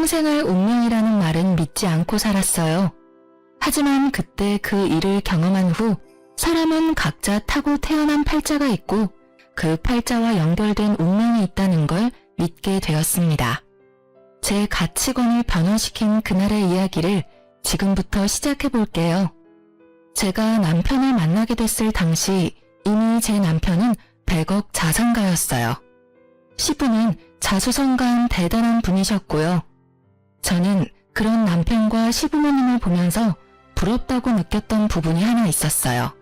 평생을 운명이라는 말은 믿지 않고 살았어요. 하지만 그때 그 일을 경험한 후 사람은 각자 타고 태어난 팔자가 있고 그 팔자와 연결된 운명이 있다는 걸 믿게 되었습니다. 제 가치관을 변화시킨 그날의 이야기를 지금부터 시작해 볼게요. 제가 남편을 만나게 됐을 당시 이미 제 남편은 100억 자산가였어요. 시부는 자수성가한 대단한 분이셨고요. 저는 그런 남편과 시부모님을 보면서 부럽다고 느꼈던 부분이 하나 있었어요.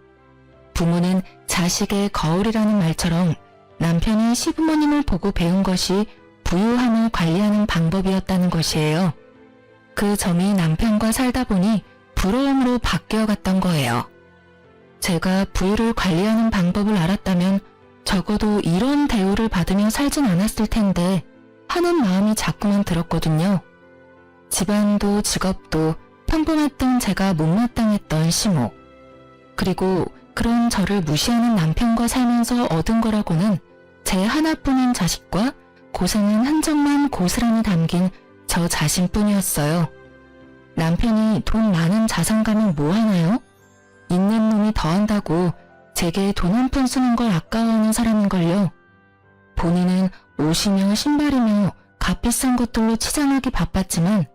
부모는 자식의 거울이라는 말처럼 남편이 시부모님을 보고 배운 것이 부유함을 관리하는 방법이었다는 것이에요. 그 점이 남편과 살다 보니 부러움으로 바뀌어갔던 거예요. 제가 부유를 관리하는 방법을 알았다면 적어도 이런 대우를 받으며 살진 않았을 텐데 하는 마음이 자꾸만 들었거든요. 집안도 직업도 평범했던 제가 못마땅했던 시모. 그리고 그런 저를 무시하는 남편과 살면서 얻은 거라고는 제 하나뿐인 자식과 고생한 흔적만 고스란히 담긴 저 자신뿐이었어요. 남편이 돈 많은 자산가면 뭐하나요? 있는 놈이 더한다고 제게 돈 한 푼 쓰는 걸 아까워하는 사람인걸요. 본인은 옷이며 신발이며 값비싼 것들로 치장하기 바빴지만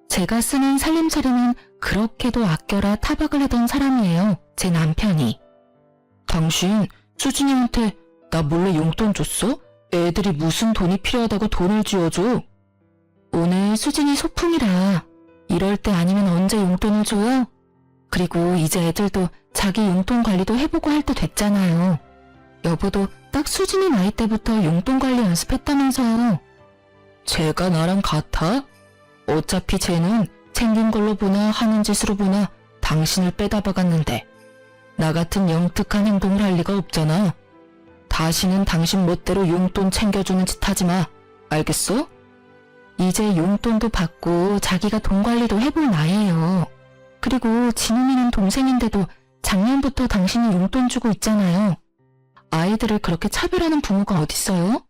제가 쓰는 살림살이는 그렇게도 아껴라 타박을 하던 사람이에요. 제 남편이. 당신 수진이한테 나 몰래 용돈 줬어? 애들이 무슨 돈이 필요하다고 돈을 쥐어줘? 오늘 수진이 소풍이라 이럴 때 아니면 언제 용돈을 줘요? 그리고 이제 애들도 자기 용돈 관리도 해보고 할 때 됐잖아요. 여보도 딱 수진이 나이 때부터 용돈 관리 연습했다면서요. 쟤가 나랑 같아? 어차피 쟤는 챙긴 걸로 보나 하는 짓으로 보나 당신을 빼다 박았는데 나 같은 영특한 행동을 할 리가 없잖아. 다시는 당신 멋대로 용돈 챙겨주는 짓 하지 마. 알겠어? 이제 용돈도 받고 자기가 돈 관리도 해볼 나이에요. 그리고 진웅이는 동생인데도 작년부터 당신이 용돈 주고 있잖아요. 아이들을 그렇게 차별하는 부모가 어딨어요?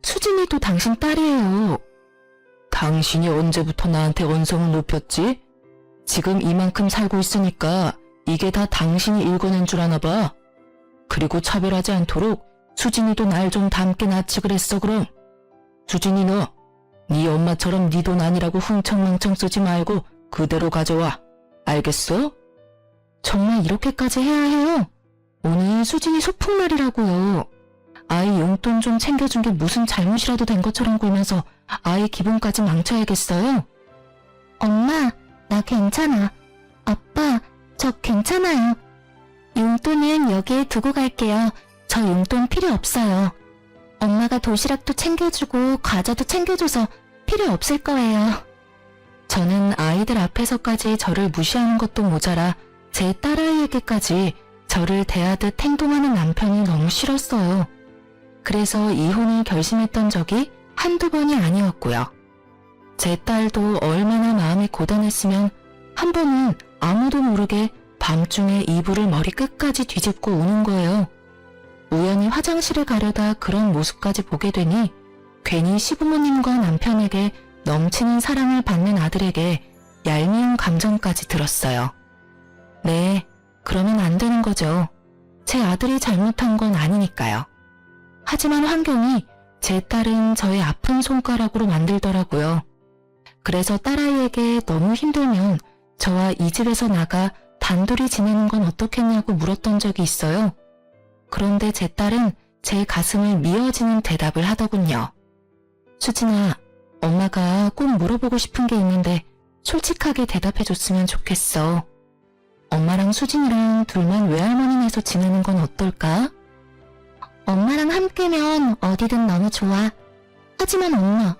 수진이도 당신 딸이에요. 당신이 언제부터 나한테 언성을 높였지? 지금 이만큼 살고 있으니까 이게 다 당신이 읽어낸 줄 아나 봐. 그리고 차별하지 않도록 수진이도 날 좀 닮게 낳지 그랬어 그럼. 수진이 너, 네 엄마처럼 네 돈 아니라고 흥청망청 쓰지 말고 그대로 가져와. 알겠어? 정말 이렇게까지 해야 해요? 오늘 수진이 소풍날이라고요. 아이 용돈 좀 챙겨준 게 무슨 잘못이라도 된 것처럼 굴면서 아이 기분까지 망쳐야겠어요? 엄마, 나 괜찮아. 아빠, 저 괜찮아요. 용돈은 여기에 두고 갈게요. 저 용돈 필요 없어요. 엄마가 도시락도 챙겨주고 과자도 챙겨줘서 필요 없을 거예요. 저는 아이들 앞에서까지 저를 무시하는 것도 모자라 제 딸아이에게까지 저를 대하듯 행동하는 남편이 너무 싫었어요. 그래서 이혼을 결심했던 적이 한두 번이 아니었고요. 제 딸도 얼마나 마음이 고단했으면 한 번은 아무도 모르게 밤중에 이불을 머리 끝까지 뒤집고 우는 거예요. 우연히 화장실을 가려다 그런 모습까지 보게 되니 괜히 시부모님과 남편에게 넘치는 사랑을 받는 아들에게 얄미운 감정까지 들었어요. 네, 그러면 안 되는 거죠. 제 아들이 잘못한 건 아니니까요. 하지만 환경이 제 딸은 저의 아픈 손가락으로 만들더라고요. 그래서 딸아이에게 너무 힘들면 저와 이 집에서 나가 단둘이 지내는 건 어떻겠냐고 물었던 적이 있어요. 그런데 제 딸은 제 가슴을 미어지는 대답을 하더군요. 수진아, 엄마가 꼭 물어보고 싶은 게 있는데 솔직하게 대답해줬으면 좋겠어. 엄마랑 수진이랑 둘만 외할머니네에서 지내는 건 어떨까? 엄마랑 함께면 어디든 너무 좋아. 하지만 엄마,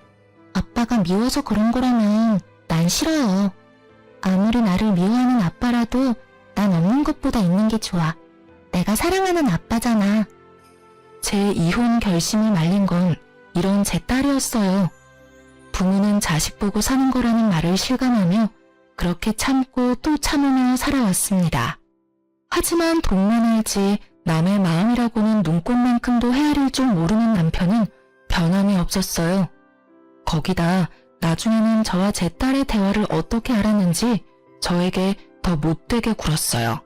아빠가 미워서 그런 거라면 난 싫어요. 아무리 나를 미워하는 아빠라도 난 없는 것보다 있는 게 좋아. 내가 사랑하는 아빠잖아. 제 이혼 결심을 말린 건 이런 제 딸이었어요. 부모는 자식 보고 사는 거라는 말을 실감하며 그렇게 참고 또 참으며 살아왔습니다. 하지만 돈만 알지 남의 마음이라고는 눈꽃만큼도 헤아릴 줄 모르는 남편은 변함이 없었어요. 거기다 나중에는 저와 제 딸의 대화를 어떻게 알았는지 저에게 더 못되게 굴었어요.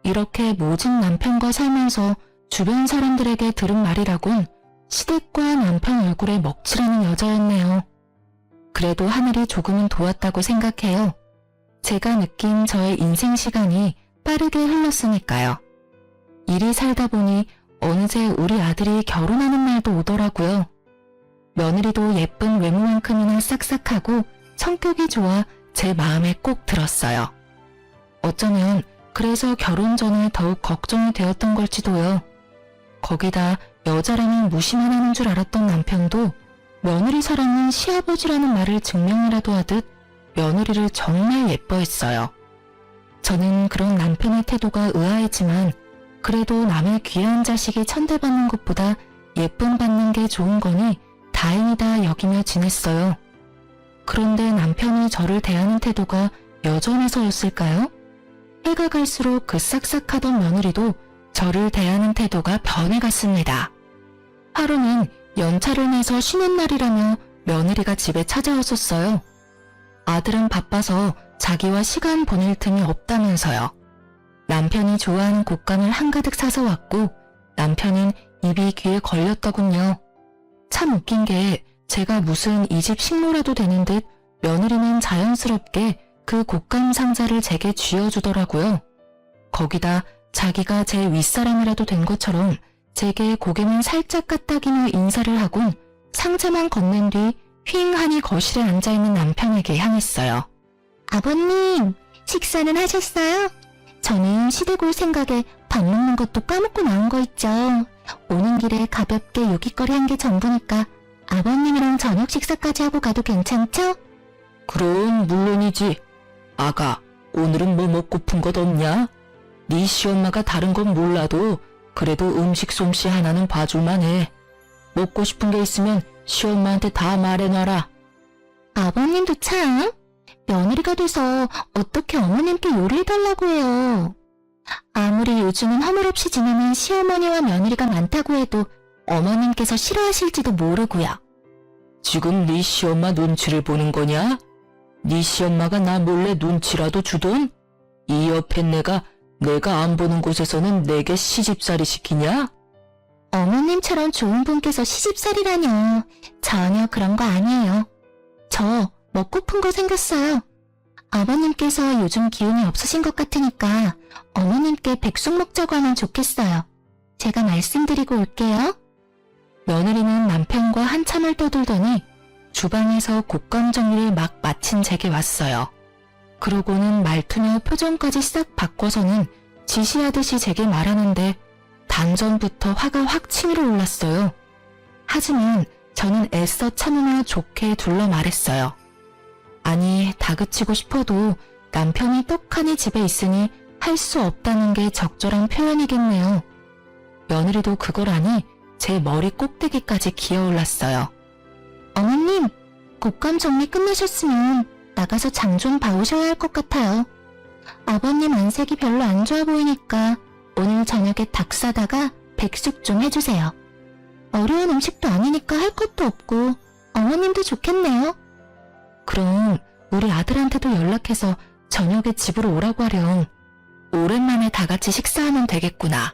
이렇게 모진 남편과 살면서 주변 사람들에게 들은 말이라곤 시댁과 남편 얼굴에 먹칠하는 여자였네요. 그래도 하늘이 조금은 도왔다고 생각해요. 제가 느낀 저의 인생 시간이 빠르게 흘렀으니까요. 일이 살다 보니 어느새 우리 아들이 결혼하는 날도 오더라고요. 며느리도 예쁜 외모만큼이나 싹싹하고 성격이 좋아 제 마음에 꼭 들었어요. 어쩌면 그래서 결혼 전에 더욱 걱정이 되었던 걸지도요. 거기다 여자라면 무시만 하는 줄 알았던 남편도 며느리 사랑은 시아버지라는 말을 증명이라도 하듯 며느리를 정말 예뻐했어요. 저는 그런 남편의 태도가 의아했지만 그래도 남의 귀한 자식이 천대받는 것보다 예쁨 받는 게 좋은 거니 다행이다 여기며 지냈어요. 그런데 남편이 저를 대하는 태도가 여전해서였을까요? 해가 갈수록 그 싹싹하던 며느리도 저를 대하는 태도가 변해갔습니다. 하루는 연차를 내서 쉬는 날이라며 며느리가 집에 찾아왔었어요. 아들은 바빠서 자기와 시간 보낼 틈이 없다면서요. 남편이 좋아하는 곶감을 한가득 사서 왔고 남편은 입이 귀에 걸렸더군요. 참 웃긴 게 제가 무슨 이 집 식모라도 되는 듯 며느리는 자연스럽게 그 곶감 상자를 제게 쥐어주더라고요. 거기다 자기가 제 윗사람이라도 된 것처럼 제게 고개만 살짝 까딱이며 인사를 하곤 상자만 건넨 뒤 휑하니 거실에 앉아있는 남편에게 향했어요. 아버님, 식사는 하셨어요? 저는 시댁 올 생각에 밥 먹는 것도 까먹고 나온 거 있죠. 오는 길에 가볍게 요깃거리 한 게 전부니까 아버님이랑 저녁 식사까지 하고 가도 괜찮죠? 그럼 물론이지. 아가, 오늘은 뭐 먹고픈 것 없냐? 네 시엄마가 다른 건 몰라도 그래도 음식 솜씨 하나는 봐줄만 해. 먹고 싶은 게 있으면 시엄마한테 다 말해놔라. 아버님도 참 며느리가 돼서 어떻게 어머님께 요리해달라고 해요. 아무리 요즘은 허물없이 지내는 시어머니와 며느리가 많다고 해도 어머님께서 싫어하실지도 모르고요. 지금 네 시엄마 눈치를 보는 거냐? 네 시엄마가 나 몰래 눈치라도 주던? 이 옆에 내가 안 보는 곳에서는 내게 시집살이 시키냐? 어머님처럼 좋은 분께서 시집살이라뇨. 전혀 그런 거 아니에요. 저 먹고픈 거 생겼어요. 아버님께서 요즘 기운이 없으신 것 같으니까 어머님께 백숙 먹자고 하면 좋겠어요. 제가 말씀드리고 올게요. 며느리는 남편과 한참을 떠들더니 주방에서 곶감 정리를 막 마친 제게 왔어요. 그러고는 말투며 표정까지 싹 바꿔서는 지시하듯이 제게 말하는데 단전부터 화가 확 치밀어 올랐어요. 하지만 저는 애써 참으며 좋게 둘러 말했어요. 아니, 다그치고 싶어도 남편이 떡하니 집에 있으니 할 수 없다는 게 적절한 표현이겠네요. 며느리도 그걸 아니 제 머리 꼭대기까지 기어올랐어요. 어머님, 곶감 정리 끝내셨으면 나가서 장 좀 봐오셔야 할 것 같아요. 아버님 안색이 별로 안 좋아 보이니까 오늘 저녁에 닭 사다가 백숙 좀 해주세요. 어려운 음식도 아니니까 할 것도 없고 어머님도 좋겠네요. 그럼 우리 아들한테도 연락해서 저녁에 집으로 오라고 하렴. 오랜만에 다 같이 식사하면 되겠구나.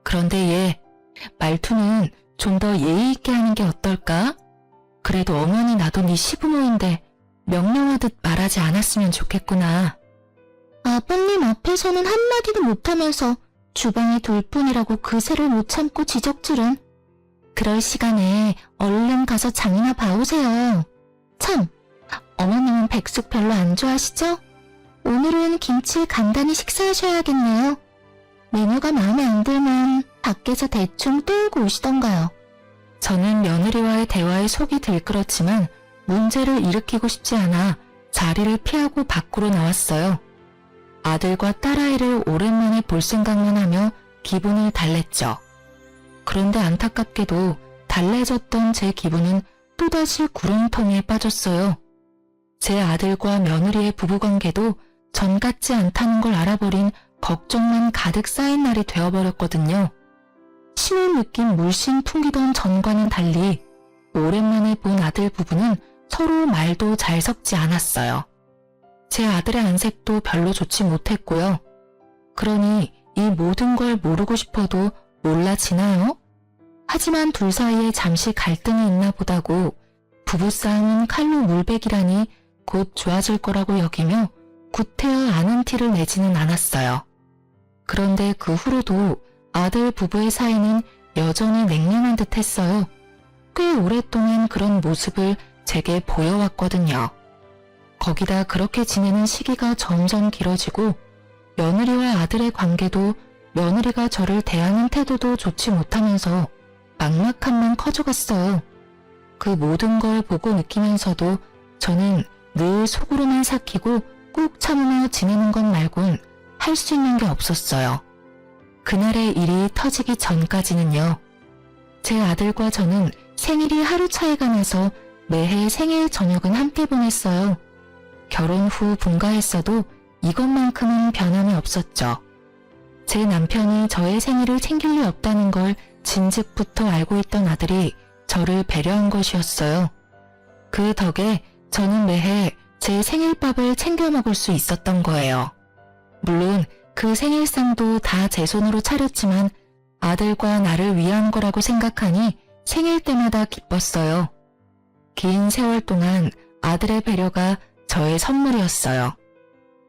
그런데 얘 말투는 좀 더 예의 있게 하는 게 어떨까? 그래도 어머니 나도 네 시부모인데 명령하듯 말하지 않았으면 좋겠구나. 아버님 앞에서는 한마디도 못하면서 주방에 돌 뿐이라고 그새를 못 참고 지적질은. 그럴 시간에 얼른 가서 장이나 봐오세요. 참, 어머님은 백숙 별로 안 좋아하시죠? 오늘은 김치 간단히 식사하셔야겠네요. 메뉴가 마음에 안 들면 밖에서 대충 떼우고 오시던가요. 저는 며느리와의 대화에 속이 들끓었지만 문제를 일으키고 싶지 않아 자리를 피하고 밖으로 나왔어요. 아들과 딸아이를 오랜만에 볼 생각만 하며 기분을 달랬죠. 그런데 안타깝게도 달래졌던 제 기분은 또다시 구렁텅이에 빠졌어요. 제 아들과 며느리의 부부관계도 전 같지 않다는 걸 알아버린 걱정만 가득 쌓인 날이 되어버렸거든요. 신을 느낀 물씬 풍기던 전과는 달리 오랜만에 본 아들 부부는 서로 말도 잘 섞지 않았어요. 제 아들의 안색도 별로 좋지 못했고요. 그러니 이 모든 걸 모르고 싶어도 몰라지나요? 하지만 둘 사이에 잠시 갈등이 있나 보다고 부부싸움은 칼로 물베기라니 곧 좋아질 거라고 여기며 구태여 아는 티를 내지는 않았어요. 그런데 그 후로도 아들 부부의 사이는 여전히 냉랭한 듯 했어요. 꽤 오랫동안 그런 모습을 제게 보여왔거든요. 거기다 그렇게 지내는 시기가 점점 길어지고 며느리와 아들의 관계도 며느리가 저를 대하는 태도도 좋지 못하면서 막막함만 커져갔어요. 그 모든 걸 보고 느끼면서도 저는 늘 속으로만 삭히고 꾹 참으며 지내는 것 말곤 할 수 있는 게 없었어요. 그날의 일이 터지기 전까지는요. 제 아들과 저는 생일이 하루 차이가 나서 매해 생일 저녁은 함께 보냈어요. 결혼 후 분가했어도 이것만큼은 변함이 없었죠. 제 남편이 저의 생일을 챙길 리 없다는 걸 진즉부터 알고 있던 아들이 저를 배려한 것이었어요. 그 덕에 저는 매해 제 생일밥을 챙겨 먹을 수 있었던 거예요. 물론 그 생일상도 다 제 손으로 차렸지만 아들과 나를 위한 거라고 생각하니 생일 때마다 기뻤어요. 긴 세월 동안 아들의 배려가 저의 선물이었어요.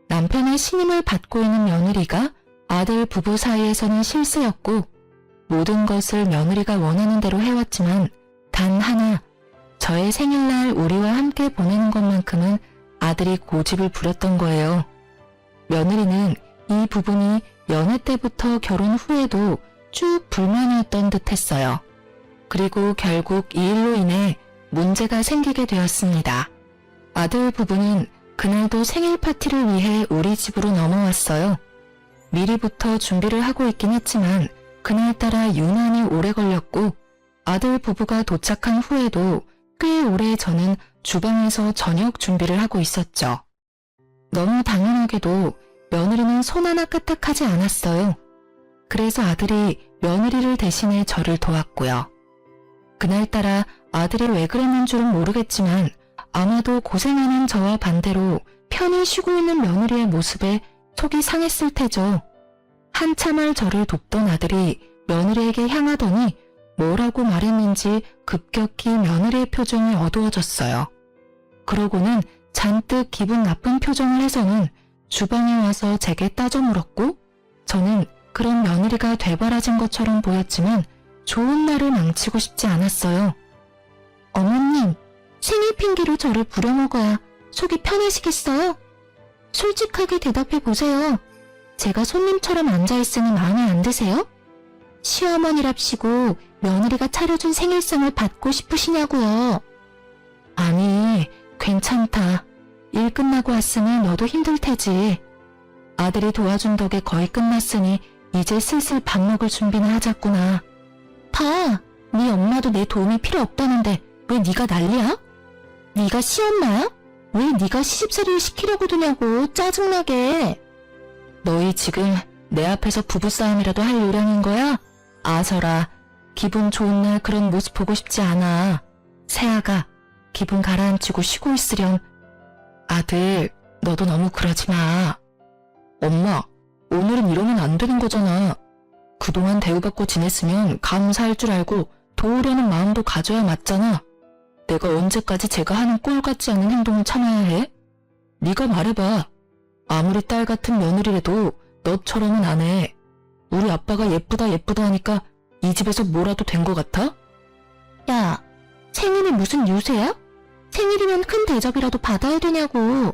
남편의 신임을 받고 있는 며느리가 아들 부부 사이에서는 실세였고 모든 것을 며느리가 원하는 대로 해왔지만 단 하나, 저의 생일날 우리와 함께 보내는 것만큼은 아들이 고집을 부렸던 거예요. 며느리는 이 부분이 연애 때부터 결혼 후에도 쭉 불만이었던 듯 했어요. 그리고 결국 이 일로 인해 문제가 생기게 되었습니다. 아들 부부는 그날도 생일 파티를 위해 우리 집으로 넘어왔어요. 미리부터 준비를 하고 있긴 했지만 그날따라 유난히 오래 걸렸고 아들 부부가 도착한 후에도 꽤 오래 저는 주방에서 저녁 준비를 하고 있었죠. 너무 당연하게도 며느리는 손 하나 까딱하지 않았어요. 그래서 아들이 며느리를 대신해 저를 도왔고요. 그날따라 아들이 왜 그랬는 줄은 모르겠지만 아마도 고생하는 저와 반대로 편히 쉬고 있는 며느리의 모습에 속이 상했을 테죠. 한참을 저를 돕던 아들이 며느리에게 향하더니 뭐라고 말했는지 급격히 며느리의 표정이 어두워졌어요. 그러고는 잔뜩 기분 나쁜 표정을 해서는 주방에 와서 제게 따져 물었고 저는 그런 며느리가 되바라진 것처럼 보였지만 좋은 날을 망치고 싶지 않았어요. 어머님, 생일 핑계로 저를 부려먹어야 속이 편해지겠어요? 솔직하게 대답해 보세요. 제가 손님처럼 앉아있으니 마음에 안 드세요? 시어머니랍시고 며느리가 차려준 생일상을 받고 싶으시냐고요. 아니, 괜찮다. 일 끝나고 왔으니 너도 힘들 테지. 아들이 도와준 덕에 거의 끝났으니 이제 슬슬 밥 먹을 준비나 하자꾸나. 봐, 네 엄마도 내 도움이 필요 없다는데 왜 네가 난리야? 네가 시엄마야? 왜 네가 시집살이를 시키려고 드냐고 짜증나게. 너희 지금 내 앞에서 부부싸움이라도 할 요량인 거야? 아서라, 기분 좋은 날 그런 모습 보고 싶지 않아. 새아가, 기분 가라앉히고 쉬고 있으렴. 아들, 너도 너무 그러지 마. 엄마, 오늘은 이러면 안 되는 거잖아. 그동안 대우받고 지냈으면 감사할 줄 알고 도우려는 마음도 가져야 맞잖아. 내가 언제까지 제가 하는 꼴 같지 않은 행동을 참아야 해? 네가 말해봐. 아무리 딸 같은 며느리라도 너처럼은 안 해. 우리 아빠가 예쁘다 예쁘다 하니까 이 집에서 뭐라도 된 거 같아? 야, 생일이 무슨 유세야? 생일이면 큰 대접이라도 받아야 되냐고.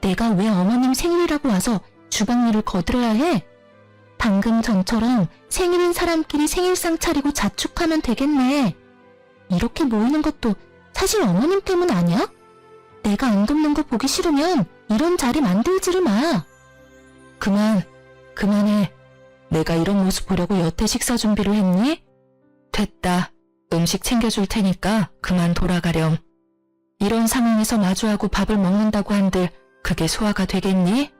내가 왜 어머님 생일이라고 와서 주방 일을 거들어야 해? 방금 전처럼 생일인 사람끼리 생일상 차리고 자축하면 되겠네. 이렇게 모이는 것도 사실 어머님 때문 아니야? 내가 안 돕는 거 보기 싫으면 이런 자리 만들지를 마. 그만해. 내가 이런 모습 보려고 여태 식사 준비를 했니? 됐다. 음식 챙겨줄 테니까 그만 돌아가렴. 이런 상황에서 마주하고 밥을 먹는다고 한들 그게 소화가 되겠니?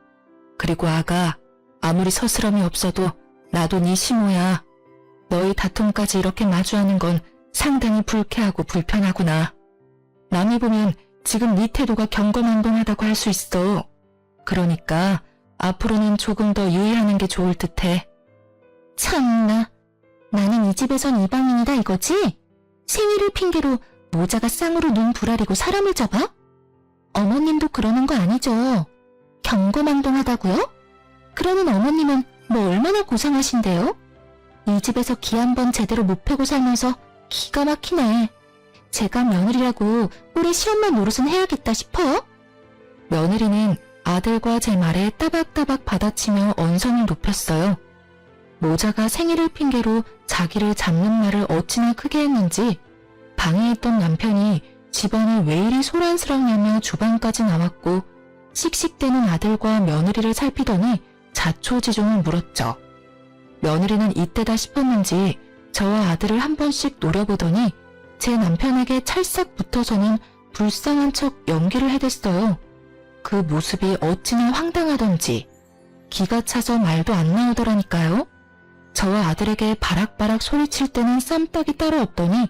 그리고 아가, 아무리 서스럼이 없어도 나도 네 시모야. 너희 다툼까지 이렇게 마주하는 건 상당히 불쾌하고 불편하구나. 남이 보면 지금 네 태도가 경거망동하다고 할 수 있어. 그러니까 앞으로는 조금 더 유의하는 게 좋을 듯해. 참나, 나는 이 집에선 이방인이다 이거지? 생일을 핑계로 모자가 쌍으로 눈 부라리고 사람을 잡아? 어머님도 그러는 거 아니죠? 경거망동하다고요? 그러는 어머님은 뭐 얼마나 고생하신대요? 이 집에서 기 한 번 제대로 못 펴고 살면서 기가 막히네. 제가 며느리라고 우리 시엄마 노릇은 해야겠다 싶어요? 며느리는 아들과 제 말에 따박따박 받아치며 언성을 높였어요. 모자가 생일을 핑계로 자기를 잡는 말을 어찌나 크게 했는지 방에 있던 남편이 집안이 왜 이리 소란스럽냐며 주방까지 나왔고 씩씩대는 아들과 며느리를 살피더니 자초지종을 물었죠. 며느리는 이때다 싶었는지 저와 아들을 한 번씩 노려보더니 제 남편에게 찰싹 붙어서는 불쌍한 척 연기를 해댔어요. 그 모습이 어찌나 황당하던지 기가 차서 말도 안 나오더라니까요. 저와 아들에게 바락바락 소리칠 때는 쌈딱이 따로 없더니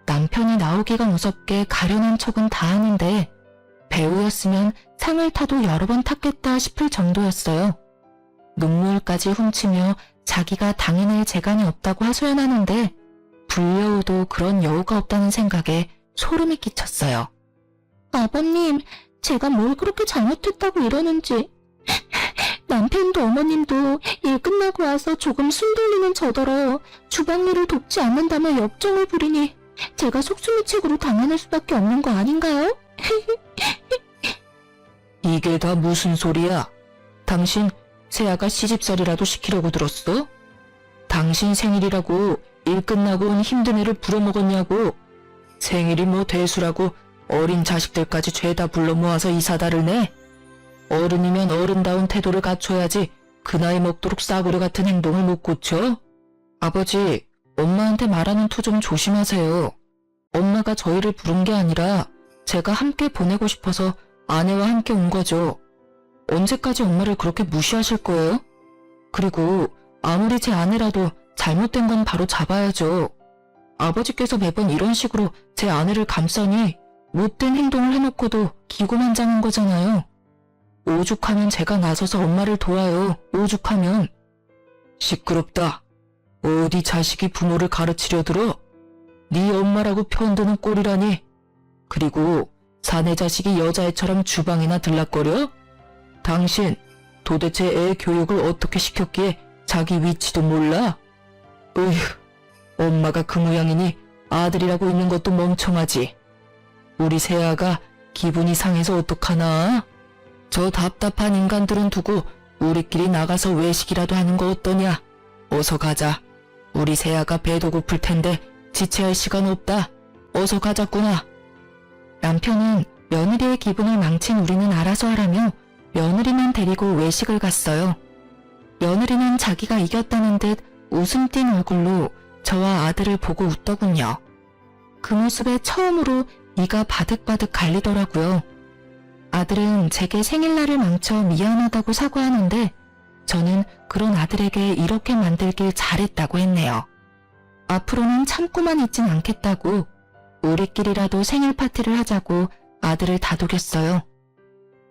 남편이 나오기가 무섭게 가련한 척은 다 하는데 배우였으면 상을 타도 여러 번 탔겠다 싶을 정도였어요. 눈물까지 훔치며 자기가 당해낼 재간이 없다고 하소연하는데 불려오도 그런 여우가 없다는 생각에 소름이 끼쳤어요. 아버님, 제가 뭘 그렇게 잘못했다고 이러는지. 남편도 어머님도 일 끝나고 와서 조금 숨 돌리는 저더러 주방 일을 돕지 않는다며 역정을 부리니 제가 속수무책으로 당해낼 수밖에 없는 거 아닌가요? 이게 다 무슨 소리야? 당신 새아가 시집살이라도 시키려고 들었어? 당신 생일이라고 일 끝나고 온 힘든 애를 부려먹었냐고. 생일이 뭐 대수라고 어린 자식들까지 죄다 불러 모아서 이사다를 내? 어른이면 어른다운 태도를 갖춰야지 그 나이 먹도록 싸구려 같은 행동을 못 고쳐? 아버지, 엄마한테 말하는 투 좀 조심하세요. 엄마가 저희를 부른 게 아니라 제가 함께 보내고 싶어서 아내와 함께 온 거죠. 언제까지 엄마를 그렇게 무시하실 거예요? 그리고 아무리 제 아내라도 잘못된 건 바로 잡아야죠. 아버지께서 매번 이런 식으로 제 아내를 감싸니 못된 행동을 해놓고도 기고만장한 거잖아요. 오죽하면 제가 나서서 엄마를 도와요. 오죽하면. 시끄럽다. 어디 자식이 부모를 가르치려 들어? 네 엄마라고 편드는 꼴이라니. 그리고 사내 자식이 여자애처럼 주방이나 들락거려? 당신 도대체 애 교육을 어떻게 시켰기에 자기 위치도 몰라? 으휴, 엄마가 그 모양이니 아들이라고 있는 것도 멍청하지. 우리 새아가 기분이 상해서 어떡하나? 저 답답한 인간들은 두고 우리끼리 나가서 외식이라도 하는 거 어떠냐? 어서 가자. 우리 새아가 배도 고플 텐데 지체할 시간 없다. 어서 가자꾸나. 남편은 며느리의 기분을 망친 우리는 알아서 하라며 며느리만 데리고 외식을 갔어요. 며느리는 자기가 이겼다는 듯 웃음 띤 얼굴로 저와 아들을 보고 웃더군요. 그 모습에 처음으로 이가 바득바득 갈리더라고요. 아들은 제게 생일날을 망쳐 미안하다고 사과하는데 저는 그런 아들에게 이렇게 만들길 잘했다고 했네요. 앞으로는 참고만 있진 않겠다고 우리끼리라도 생일 파티를 하자고 아들을 다독였어요.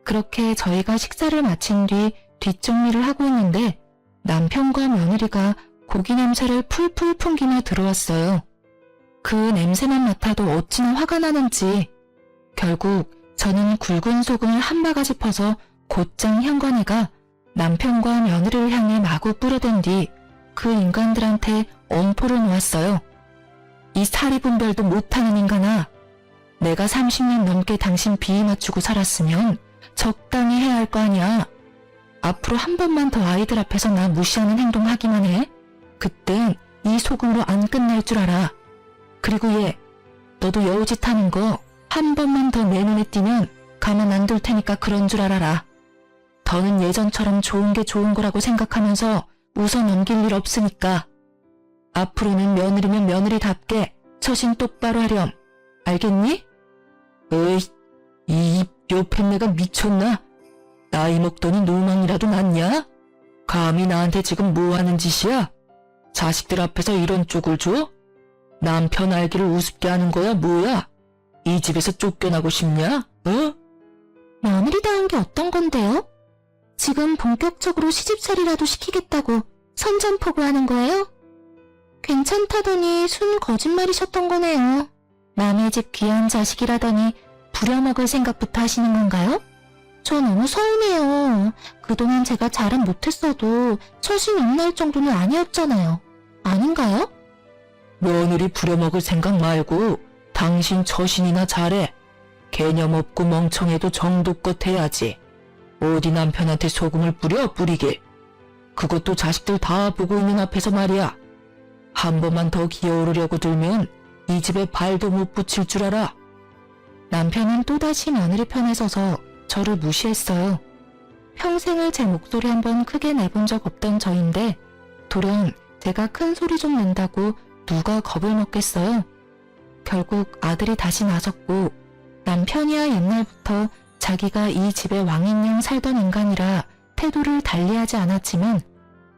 그렇게 저희가 식사를 마친 뒤 뒷정리를 하고 있는데 남편과 며느리가 고기 냄새를 풀풀 풍기며 들어왔어요. 그 냄새만 맡아도 어찌나 화가 나는지 결국 저는 굵은 소금을 한 바가지 퍼서 곧장 현관에가 남편과 며느리를 향해 마구 뿌려댄 뒤 그 인간들한테 엄포를 놓았어요. 이 사리분별도 못하는 인간아. 내가 30년 넘게 당신 비위 맞추고 살았으면 적당히 해야 할 거 아니야. 앞으로 한 번만 더 아이들 앞에서 나 무시하는 행동 하기만 해. 그땐 이 소금으로 안 끝날 줄 알아. 그리고 얘, 너도 여우짓 하는 거 한 번만 더 내 눈에 띄면 가만 안 둘 테니까 그런 줄 알아라. 더는 예전처럼 좋은 게 좋은 거라고 생각하면서 웃어 넘길 일 없으니까. 앞으로는 며느리면 며느리답게 처신 똑바로 하렴. 알겠니? 어이, 이 요팬내가 미쳤나? 나이 먹더니 노망이라도 났냐? 감히 나한테 지금 뭐 하는 짓이야? 자식들 앞에서 이런 쪽을 줘? 남편 알기를 우습게 하는 거야 뭐야? 이 집에서 쫓겨나고 싶냐? 어? 며느리다운 게 어떤 건데요? 지금 본격적으로 시집살이라도 시키겠다고 선전포고하는 거예요? 괜찮다더니 순 거짓말이셨던 거네요. 남의 집 귀한 자식이라더니 부려먹을 생각부터 하시는 건가요? 저 너무 서운해요. 그동안 제가 잘은 못했어도 처신 용날 정도는 아니었잖아요. 아닌가요? 며느리 부려먹을 생각 말고 당신 처신이나 잘해. 개념 없고 멍청해도 정도껏 해야지. 어디 남편한테 소금을 뿌리게. 그것도 자식들 다 보고 있는 앞에서 말이야. 한 번만 더 기어오르려고 들면 이 집에 발도 못 붙일 줄 알아. 남편은 또다시 며느리 편에 서서 저를 무시했어요. 평생을 제 목소리 한번 크게 내본 적 없던 저인데 돌연 제가 큰 소리 좀 낸다고 누가 겁을 먹겠어요. 결국 아들이 다시 나섰고 남편이야 옛날부터 자기가 이 집의 왕인형 살던 인간이라 태도를 달리하지 않았지만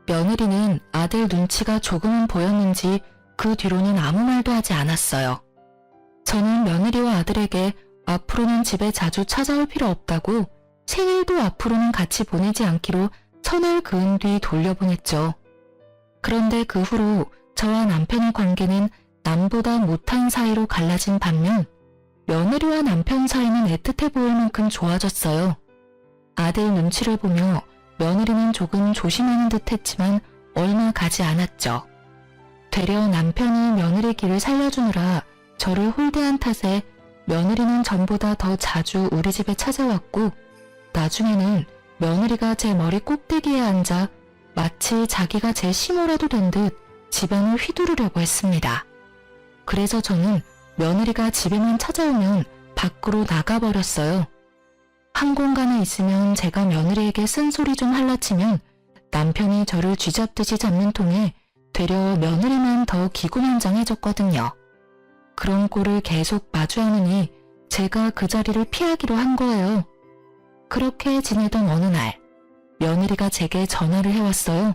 며느리는 아들 눈치가 조금은 보였는지 그 뒤로는 아무 말도 하지 않았어요. 저는 며느리와 아들에게 앞으로는 집에 자주 찾아올 필요 없다고 생일도 앞으로는 같이 보내지 않기로 선을 그은 뒤 돌려보냈죠. 그런데 그 후로 저와 남편의 관계는 남보다 못한 사이로 갈라진 반면 며느리와 남편 사이는 애틋해 보일 만큼 좋아졌어요. 아들 눈치를 보며 며느리는 조금 조심하는 듯 했지만 얼마 가지 않았죠. 되려 남편이 며느리 길을 살려주느라 저를 홀대한 탓에 며느리는 전보다 더 자주 우리 집에 찾아왔고 나중에는 며느리가 제 머리 꼭대기에 앉아 마치 자기가 제 시모라도 된 듯 집안을 휘두르려고 했습니다. 그래서 저는 며느리가 집에만 찾아오면 밖으로 나가버렸어요. 한 공간에 있으면 제가 며느리에게 쓴소리 좀 할라치면 남편이 저를 쥐잡듯이 잡는 통에 되려 며느리만 더 기고만장해졌거든요. 그런 꼴을 계속 마주하느니 제가 그 자리를 피하기로 한 거예요. 그렇게 지내던 어느 날 며느리가 제게 전화를 해왔어요.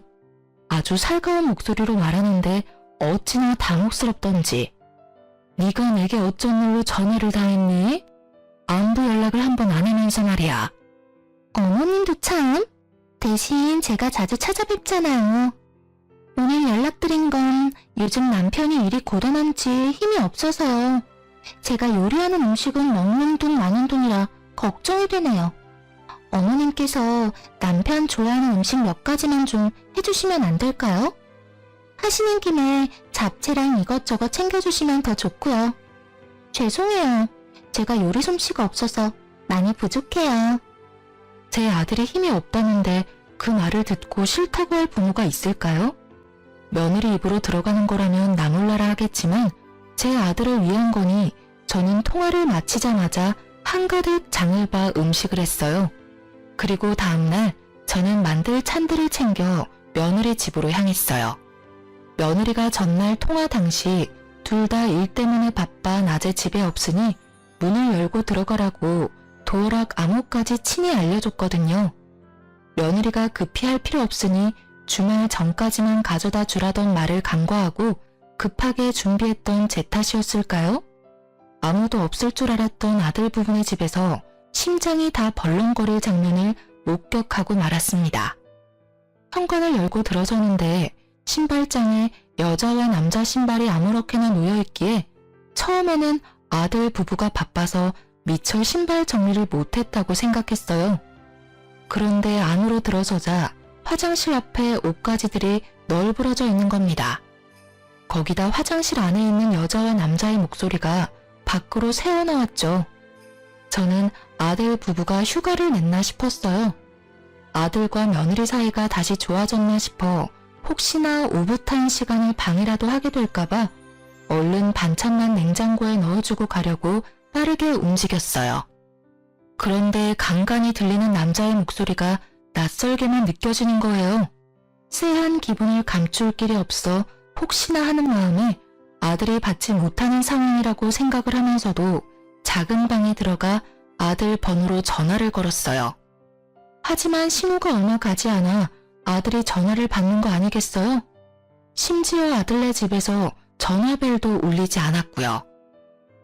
아주 살가운 목소리로 말하는데 어찌나 당혹스럽던지. 네가 내게 어쩐 일로 전화를 다 했니? 안부 연락을 한 번 안 하면서 말이야. 어머님도 참. 대신 제가 자주 찾아뵙잖아요. 오늘 연락드린 건 요즘 남편이 일이 고단한지 힘이 없어서요. 제가 요리하는 음식은 먹는 둥 마는 둥이라 걱정이 되네요. 어머님께서 남편 좋아하는 음식 몇 가지만 좀 해주시면 안 될까요? 하시는 김에 잡채랑 이것저것 챙겨주시면 더 좋고요. 죄송해요. 제가 요리 솜씨가 없어서 많이 부족해요. 제 아들이 힘이 없다는데 그 말을 듣고 싫다고 할 부모가 있을까요? 며느리 입으로 들어가는 거라면 나 몰라라 하겠지만 제 아들을 위한 거니 저는 통화를 마치자마자 한가득 장을 봐 음식을 했어요. 그리고 다음날 저는 만들 찬들을 챙겨 며느리 집으로 향했어요. 며느리가 전날 통화 당시 둘 다 일 때문에 바빠 낮에 집에 없으니 문을 열고 들어가라고 도어락 암호까지 친히 알려줬거든요. 며느리가 급히 할 필요 없으니 주말 전까지만 가져다 주라던 말을 간과하고 급하게 준비했던 제 탓이었을까요? 아무도 없을 줄 알았던 아들 부부의 집에서 심장이 다 벌렁거릴 장면을 목격하고 말았습니다. 현관을 열고 들어서는데 신발장에 여자와 남자 신발이 아무렇게나 놓여있기에 처음에는 아들 부부가 바빠서 미처 신발 정리를 못했다고 생각했어요. 그런데 안으로 들어서자 화장실 앞에 옷가지들이 널브러져 있는 겁니다. 거기다 화장실 안에 있는 여자와 남자의 목소리가 밖으로 새어나왔죠. 저는 아들 부부가 휴가를 냈나 싶었어요. 아들과 며느리 사이가 다시 좋아졌나 싶어 혹시나 오붓한 시간을 방해라도 하게 될까봐 얼른 반찬만 냉장고에 넣어주고 가려고 빠르게 움직였어요. 그런데 간간히 들리는 남자의 목소리가 낯설게만 느껴지는 거예요. 쎄한 기분을 감출 길이 없어 혹시나 하는 마음에 아들이 받지 못하는 상황이라고 생각을 하면서도 작은 방에 들어가 아들 번호로 전화를 걸었어요. 하지만 신호가 얼마 가지 않아 아들이 전화를 받는 거 아니겠어요? 심지어 아들네 집에서 전화벨도 울리지 않았고요.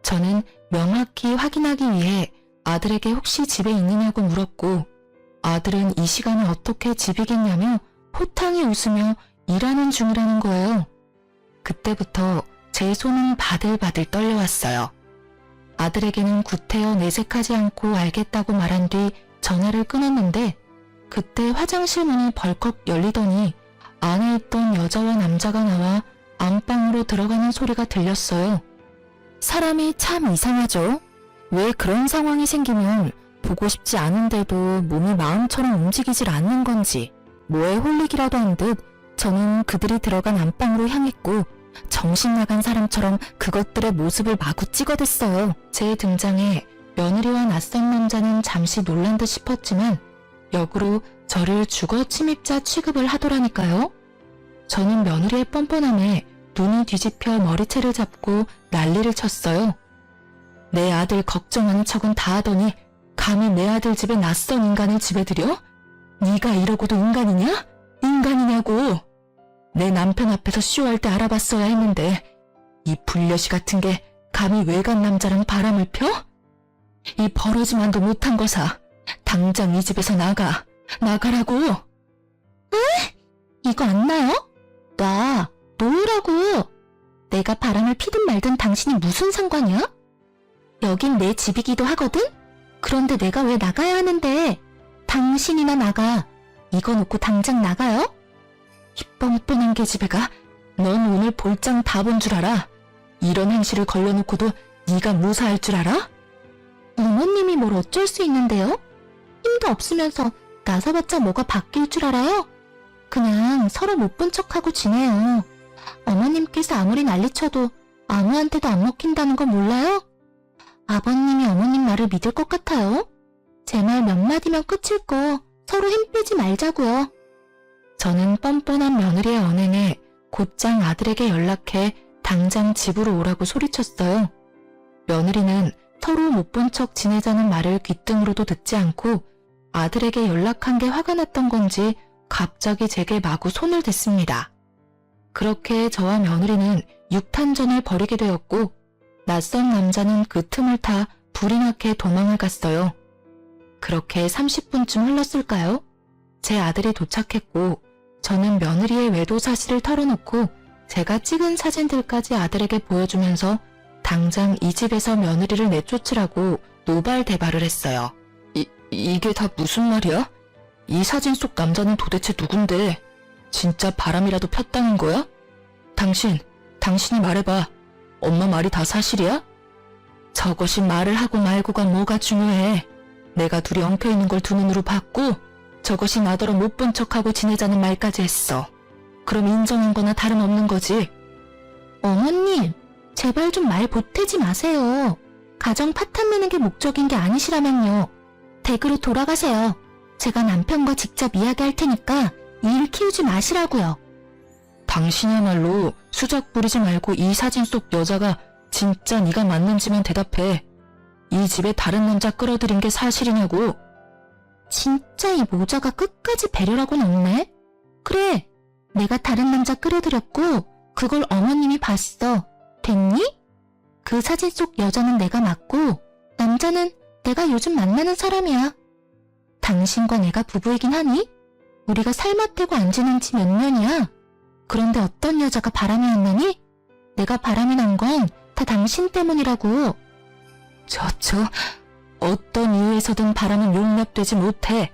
저는 명확히 확인하기 위해 아들에게 혹시 집에 있느냐고 물었고 아들은 이 시간에 어떻게 집이겠냐며 호탕히 웃으며 일하는 중이라는 거예요. 그때부터 제 손은 바들바들 떨려왔어요. 아들에게는 구태여 내색하지 않고 알겠다고 말한 뒤 전화를 끊었는데 그때 화장실 문이 벌컥 열리더니 안에 있던 여자와 남자가 나와 안방으로 들어가는 소리가 들렸어요. 사람이 참 이상하죠? 왜 그런 상황이 생기면 보고 싶지 않은데도 몸이 마음처럼 움직이질 않는 건지 뭐에 홀리기라도 한 듯 저는 그들이 들어간 안방으로 향했고 정신 나간 사람처럼 그것들의 모습을 마구 찍어댔어요. 제 등장에 며느리와 낯선 남자는 잠시 놀란 듯 싶었지만 역으로 저를 주거 침입자 취급을 하더라니까요. 저는 며느리의 뻔뻔함에 눈이 뒤집혀 머리채를 잡고 난리를 쳤어요. 내 아들 걱정하는 척은 다 하더니 감히 내 아들 집에 낯선 인간을 집에 들여? 네가 이러고도 인간이냐? 인간이냐고! 내 남편 앞에서 쇼할 때 알아봤어야 했는데 이 불려시 같은 게 감히 외간 남자랑 바람을 펴? 이 버러지만도 못한 거사 당장 이 집에서 나가라고! 에? 이거 안 나요? 나 놓으라고! 내가 바람을 피든 말든 당신이 무슨 상관이야? 여긴 내 집이기도 하거든? 그런데 내가 왜 나가야 하는데? 당신이나 나가. 이거 놓고 당장 나가요? 이 뻔뻔한 계집애가 넌 오늘 볼장 다 본 줄 알아? 이런 행실을 걸려놓고도 네가 무사할 줄 알아? 어머님이 뭘 어쩔 수 있는데요? 힘도 없으면서 나서봤자 뭐가 바뀔 줄 알아요? 그냥 서로 못 본 척하고 지내요. 어머님께서 아무리 난리쳐도 아무한테도 안 먹힌다는 거 몰라요? 아버님이 어머님 말을 믿을 것 같아요? 제 말 몇 마디면 끝일 거 서로 힘 빼지 말자고요. 저는 뻔뻔한 며느리의 언행에 곧장 아들에게 연락해 당장 집으로 오라고 소리쳤어요. 며느리는 서로 못 본 척 지내자는 말을 귓등으로도 듣지 않고 아들에게 연락한 게 화가 났던 건지 갑자기 제게 마구 손을 댔습니다. 그렇게 저와 며느리는 육탄전을 벌이게 되었고 낯선 남자는 그 틈을 타 불이 나게 도망을 갔어요. 그렇게 30분쯤 흘렀을까요? 제 아들이 도착했고 저는 며느리의 외도 사실을 털어놓고 제가 찍은 사진들까지 아들에게 보여주면서 당장 이 집에서 며느리를 내쫓으라고 노발대발을 했어요. 이게 다 무슨 말이야? 이 사진 속 남자는 도대체 누군데? 진짜 바람이라도 폈다는 거야? 당신이 말해봐. 엄마 말이 다 사실이야? 저것이 말을 하고 말고가 뭐가 중요해. 내가 둘이 엉켜있는 걸 두 눈으로 봤고 저것이 나더러 못 본 척하고 지내자는 말까지 했어. 그럼 인정한 거나 다름없는 거지. 어머님, 제발 좀 말 보태지 마세요. 가정 파탄 내는 게 목적인 게 아니시라면요. 댁으로 돌아가세요. 제가 남편과 직접 이야기할 테니까 일 키우지 마시라고요. 당신이야말로 수작 부리지 말고 이 사진 속 여자가 진짜 네가 맞는지만 대답해. 이 집에 다른 남자 끌어들인 게 사실이냐고. 진짜 이 모자가 끝까지 배려라고는 없네. 그래, 내가 다른 남자 끌어들였고 그걸 어머님이 봤어. 됐니? 그 사진 속 여자는 내가 맞고 남자는 내가 요즘 만나는 사람이야. 당신과 내가 부부이긴 하니? 우리가 살맛대고 안 지낸 지 몇 년이야. 그런데 어떤 여자가 바람이 안 나니? 내가 바람이 난 건 다 당신 때문이라고. 어떤 이유에서든 바람은 용납되지 못해.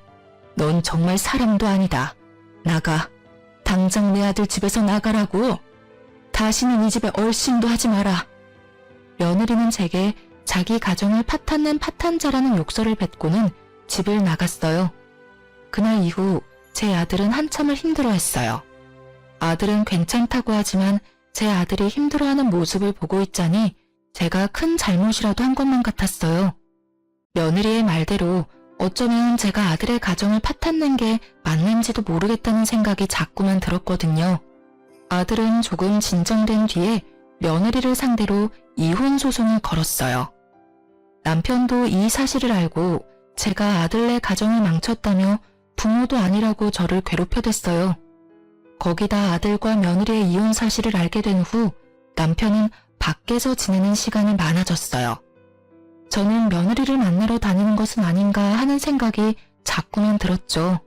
넌 정말 사람도 아니다. 나가. 당장 내 아들 집에서 나가라고. 다시는 이 집에 얼씬도 하지 마라. 며느리는 제게 자기 가정을 파탄낸 파탄자라는 욕설을 뱉고는 집을 나갔어요. 그날 이후 제 아들은 한참을 힘들어했어요. 아들은 괜찮다고 하지만 제 아들이 힘들어하는 모습을 보고 있자니 제가 큰 잘못이라도 한 것만 같았어요. 며느리의 말대로 어쩌면 제가 아들의 가정을 파탄낸 게 맞는지도 모르겠다는 생각이 자꾸만 들었거든요. 아들은 조금 진정된 뒤에 며느리를 상대로 이혼 소송을 걸었어요. 남편도 이 사실을 알고 제가 아들네 가정을 망쳤다며 부모도 아니라고 저를 괴롭혀댔어요. 거기다 아들과 며느리의 이혼 사실을 알게 된 후 남편은 밖에서 지내는 시간이 많아졌어요. 저는 며느리를 만나러 다니는 것은 아닌가 하는 생각이 자꾸만 들었죠.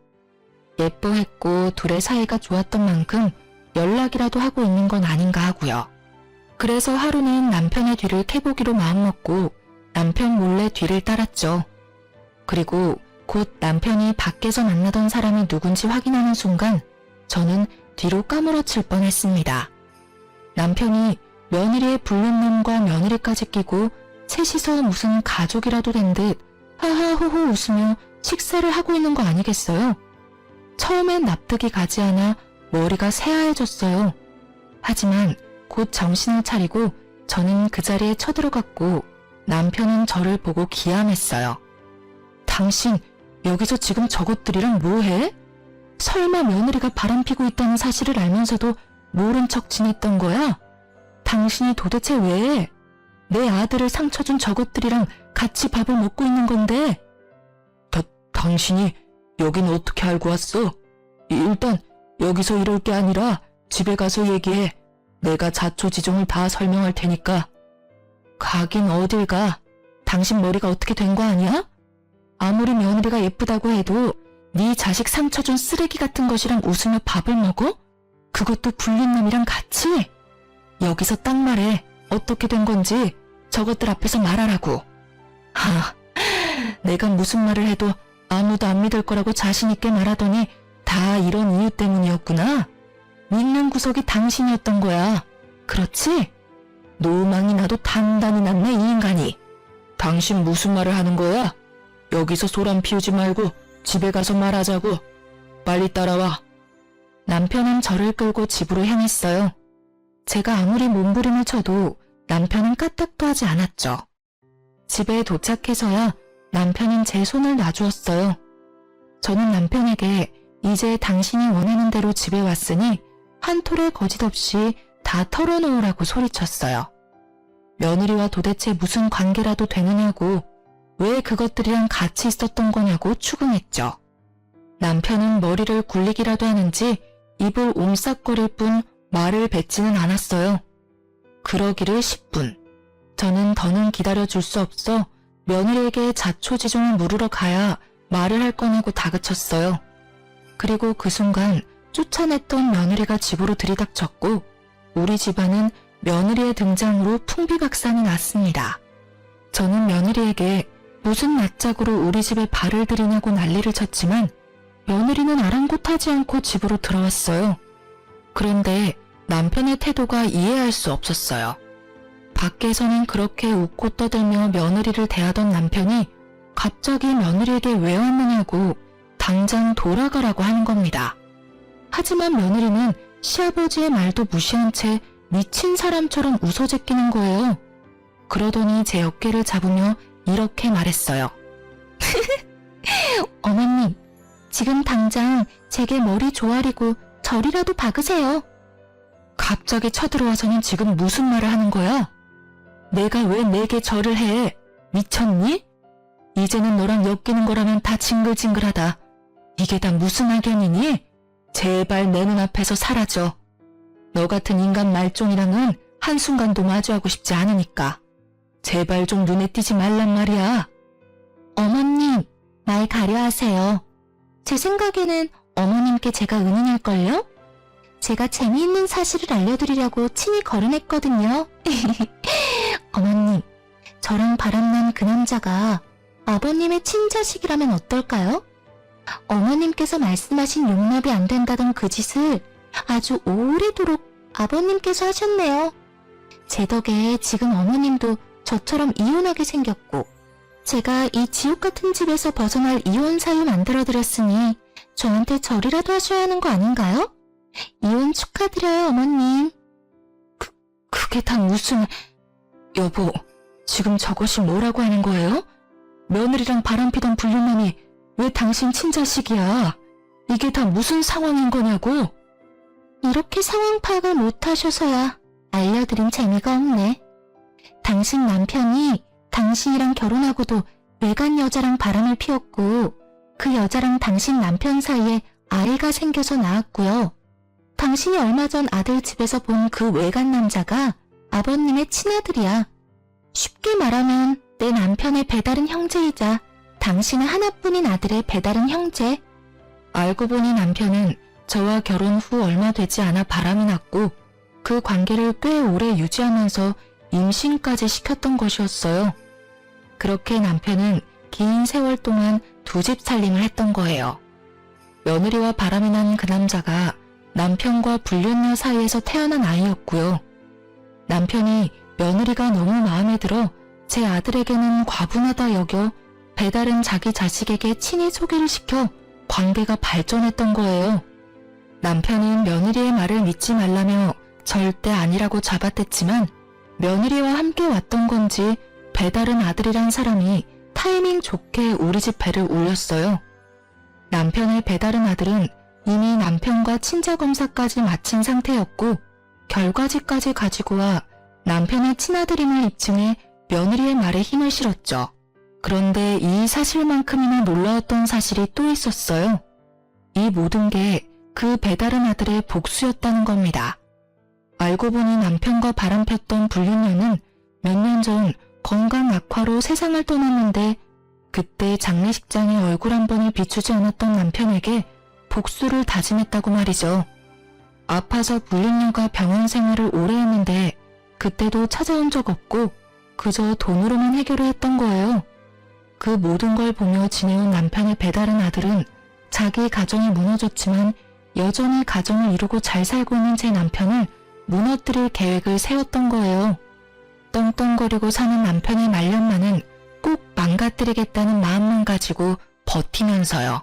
예뻐했고 둘의 사이가 좋았던 만큼 연락이라도 하고 있는 건 아닌가 하고요. 그래서 하루는 남편의 뒤를 캐보기로 마음먹고 남편 몰래 뒤를 따랐죠. 그리고 곧 남편이 밖에서 만나던 사람이 누군지 확인하는 순간 저는 뒤로 까무러칠 뻔했습니다. 남편이 며느리의 불륜남과 며느리까지 끼고 셋이서 무슨 가족이라도 된 듯 하하호호 웃으며 식사를 하고 있는 거 아니겠어요? 처음엔 납득이 가지 않아 머리가 새하얘졌어요. 하지만 곧 정신을 차리고 저는 그 자리에 쳐들어갔고 남편은 저를 보고 기함했어요. 당신 여기서 지금 저것들이랑 뭐해? 설마 며느리가 바람피고 있다는 사실을 알면서도 모른 척 지냈던 거야? 당신이 도대체 왜 내 아들을 상처 준 저것들이랑 같이 밥을 먹고 있는 건데? 당신이 여긴 어떻게 알고 왔어? 일단 여기서 이럴 게 아니라 집에 가서 얘기해. 내가 자초지종을 다 설명할 테니까. 가긴 어딜 가. 당신 머리가 어떻게 된 거 아니야? 아무리 며느리가 예쁘다고 해도 네 자식 상처 준 쓰레기 같은 것이랑 웃으며 밥을 먹어? 그것도 불륜남이랑 같이? 여기서 딱 말해. 어떻게 된 건지 저것들 앞에서 말하라고. 내가 무슨 말을 해도 아무도 안 믿을 거라고 자신 있게 말하더니 다 이런 이유 때문이었구나. 믿는 구석이 당신이었던 거야. 그렇지? 노망이 나도 단단히 났네 이 인간이. 당신 무슨 말을 하는 거야? 여기서 소란 피우지 말고 집에 가서 말하자고. 빨리 따라와. 남편은 저를 끌고 집으로 향했어요. 제가 아무리 몸부림을 쳐도 남편은 까딱도 하지 않았죠. 집에 도착해서야 남편은 제 손을 놔주었어요. 저는 남편에게 이제 당신이 원하는 대로 집에 왔으니 한 톨의 거짓 없이 다 털어놓으라고 소리쳤어요. 며느리와 도대체 무슨 관계라도 되느냐고, 왜 그것들이랑 같이 있었던 거냐고 추궁했죠. 남편은 머리를 굴리기라도 하는지 입을 옴싹거릴 뿐 말을 뱉지는 않았어요. 그러기를 10분. 저는 더는 기다려줄 수 없어 며느리에게 자초지종을 물으러 가야 말을 할 거냐고 다그쳤어요. 그리고 그 순간 쫓아냈던 며느리가 집으로 들이닥쳤고 우리 집안은 며느리의 등장으로 풍비박산이 났습니다. 저는 며느리에게 무슨 낯짝으로 우리 집에 발을 들이냐고 난리를 쳤지만 며느리는 아랑곳하지 않고 집으로 들어왔어요. 그런데 남편의 태도가 이해할 수 없었어요. 밖에서는 그렇게 웃고 떠들며 며느리를 대하던 남편이 갑자기 며느리에게 왜 왔느냐고 당장 돌아가라고 하는 겁니다. 하지만 며느리는 시아버지의 말도 무시한 채 미친 사람처럼 웃어 제끼는 거예요. 그러더니 제 어깨를 잡으며 이렇게 말했어요. 어머님, 지금 당장 제게 머리 조아리고 절이라도 박으세요. 갑자기 쳐들어와서는 지금 무슨 말을 하는 거야? 내가 왜 내게 절을 해? 미쳤니? 이제는 너랑 엮이는 거라면 다 징글징글하다. 이게 다 무슨 악연이니? 제발 내 눈앞에서 사라져. 너 같은 인간 말종이랑은 한순간도 마주하고 싶지 않으니까. 제발 좀 눈에 띄지 말란 말이야. 어머님, 말 가려하세요. 제 생각에는 어머님께 제가 은인일걸요? 제가 재미있는 사실을 알려드리려고 친히 거론했거든요. 어머님, 저랑 바람난 그 남자가 아버님의 친자식이라면 어떨까요? 어머님께서 말씀하신 용납이 안 된다던 그 짓을 아주 오래도록 아버님께서 하셨네요. 제 덕에 지금 어머님도 저처럼 이혼하게 생겼고 제가 이 지옥 같은 집에서 벗어날 이혼 사유 만들어드렸으니 저한테 절이라도 하셔야 하는 거 아닌가요? 이혼 축하드려요, 어머님. 그게 다 무슨... 여보, 지금 저것이 뭐라고 하는 거예요? 며느리랑 바람피던 불륜남이 왜 당신 친자식이야? 이게 다 무슨 상황인 거냐고? 이렇게 상황 파악을 못하셔서야 알려드린 재미가 없네. 당신 남편이 당신이랑 결혼하고도 외간 여자랑 바람을 피웠고 그 여자랑 당신 남편 사이에 아이가 생겨서 낳았고요. 당신이 얼마 전 아들 집에서 본 그 외간 남자가 아버님의 친아들이야. 쉽게 말하면 내 남편의 배다른 형제이자 당신의 하나뿐인 아들의 배다른 형제. 알고 보니 남편은 저와 결혼 후 얼마 되지 않아 바람이 났고 그 관계를 꽤 오래 유지하면서 임신까지 시켰던 것이었어요. 그렇게 남편은 긴 세월 동안 두 집 살림을 했던 거예요. 며느리와 바람이 난 그 남자가 남편과 불륜녀 사이에서 태어난 아이였고요. 남편이 며느리가 너무 마음에 들어 제 아들에게는 과분하다 여겨 배다른 자기 자식에게 친히 소개를 시켜 관계가 발전했던 거예요. 남편은 며느리의 말을 믿지 말라며 절대 아니라고 잡아댔지만 며느리와 함께 왔던 건지 배다른 아들이란 사람이 타이밍 좋게 우리 집 배를 올렸어요. 남편의 배다른 아들은 이미 남편과 친자검사까지 마친 상태였고 결과지까지 가지고 와 남편의 친아들임을 입증해 며느리의 말에 힘을 실었죠. 그런데 이 사실만큼이나 놀라웠던 사실이 또 있었어요. 이 모든 게 그 배다른 아들의 복수였다는 겁니다. 알고 보니 남편과 바람폈던 불륜녀는 몇 년 전 건강 악화로 세상을 떠났는데 그때 장례식장에 얼굴 한 번을 비추지 않았던 남편에게 복수를 다짐했다고 말이죠. 아파서 불륜녀가 병원 생활을 오래 했는데 그때도 찾아온 적 없고 그저 돈으로만 해결을 했던 거예요. 그 모든 걸 보며 지내온 남편의 배다른 아들은 자기 가정이 무너졌지만 여전히 가정을 이루고 잘 살고 있는 제 남편을 무너뜨릴 계획을 세웠던 거예요. 떵떵거리고 사는 남편의 말년만은 꼭 망가뜨리겠다는 마음만 가지고 버티면서요.